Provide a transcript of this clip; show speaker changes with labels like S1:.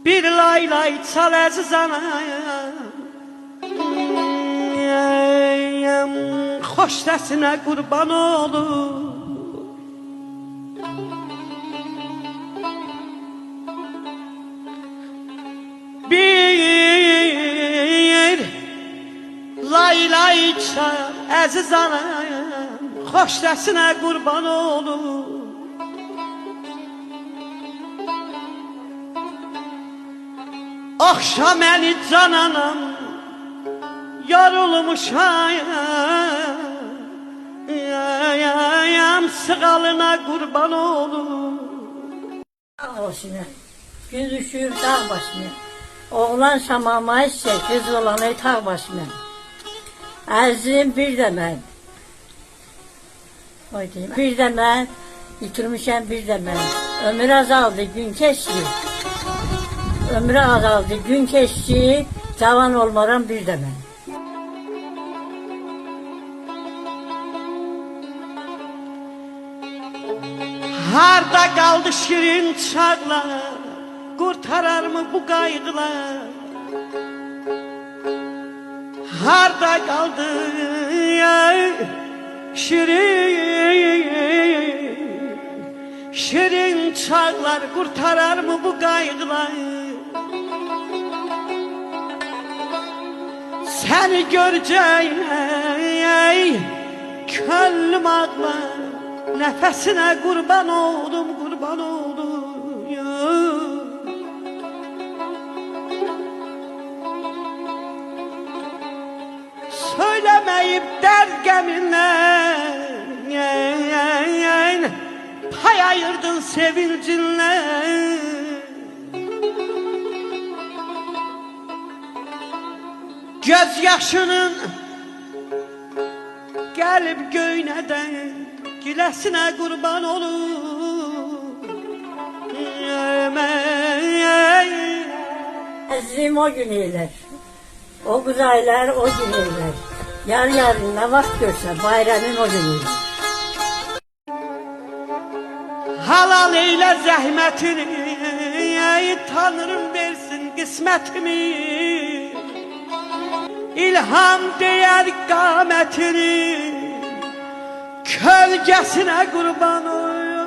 S1: Bir lay lay çal əziz anayım, xoş səsinə qurban olur. Bir lay lay çal əziz anayım, xoş səsinə qurban olur. Akşam məni cananam yorulmuşam, sığalına qurban olur.
S2: Dağ başına, gün düşür dağ başına. Oğlan şamama ise kız olanı tağ başına. Əzizim bir də mən. Bir də mən, itirmişəm bir də mən. Ömür azaldı, gün keçdi. Ömrü azaldı, gün keçdi, cavan olmaram bir də mən.
S1: Harda qaldı şirin çağlar, qurtarar mı bu qayğılar? Harda qaldı şirin çağlar, qurtarar mı bu qayğılar? Səni görəcək könlüm ağlar, nəfəsinə qurban oldum, qurban oldum. Söyləməyib dərd qəminlə, pay ayırdın sevincinlə. Göz yaşının gəlib göynədən, giləsinə qurban olur.
S2: Əzizim o gün eylər, o qızaylar o gün eylər. Yar yarına vaxt görsə bayramın o gün eylər.
S1: Halal eylə zəhmətini, Tanrım versin qismətimi. İlham deyər qamətini, kölgəsinə qurban olur.